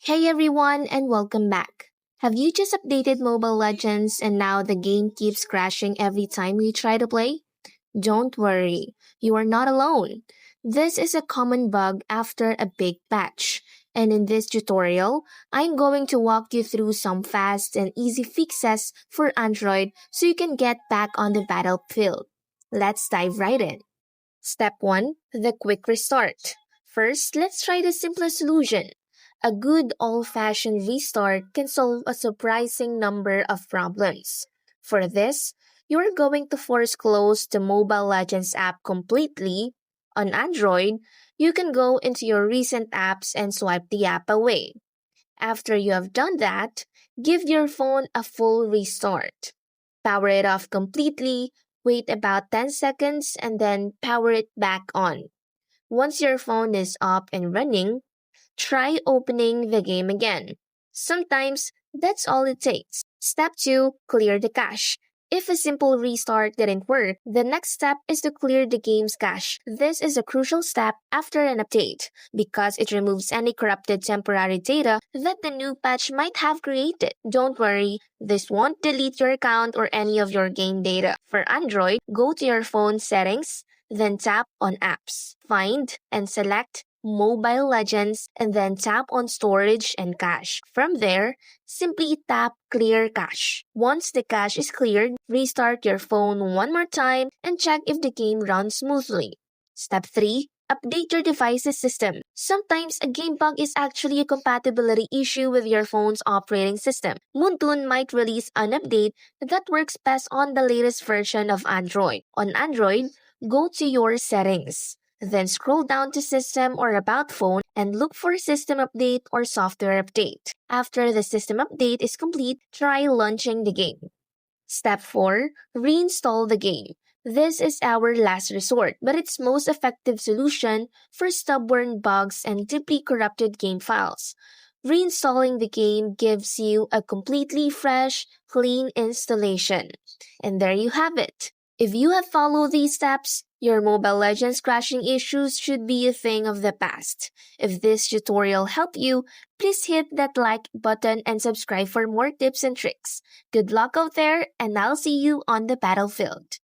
Hey everyone, and welcome back. Have you just updated Mobile Legends and now the game keeps crashing every time you try to play? Don't worry, you are not alone. This is a common bug after a big patch. And in this tutorial, I'm going to walk you through some fast and easy fixes for Android so you can get back on the battlefield. Let's dive right in. Step 1, the quick restart. First, let's try the simplest solution. A good old fashioned restart can solve a surprising number of problems. For this, you're going to force close the Mobile Legends app completely. On Android, you can go into your recent apps and swipe the app away. After you have done that, give your phone a full restart. Power it off completely, wait about 10 seconds, and then power it back on. Once your phone is up and running, try opening the game again. Sometimes that's all it takes. Step 2, clear the cache. If a simple restart didn't work, the next step is to clear the game's cache. This is a crucial step after an update because it removes any corrupted temporary data that the new patch might have created. Don't worry, this won't delete your account or any of your game data. For Android, go to your phone settings, then tap on Apps. Find and select Mobile Legends, and then tap on Storage and Cache. From there, simply tap Clear Cache. Once the cache is cleared, restart your phone one more time and check if the game runs smoothly. Step 3. Update your device's system. Sometimes a game bug is actually a compatibility issue with your phone's operating system. Moontoon might release an update that works best on the latest version of Android. On Android, go to your settings. Then scroll down to System or About Phone and look for System Update or Software Update. After the system update is complete, try launching the game. Step 4. Reinstall the game. This is our last resort, but it's most effective solution for stubborn bugs and deeply corrupted game files. Reinstalling the game gives you a completely fresh, clean installation. And there you have it. If you have followed these steps, your Mobile Legends crashing issues should be a thing of the past. If this tutorial helped you, please hit that like button and subscribe for more tips and tricks. Good luck out there, and I'll see you on the battlefield.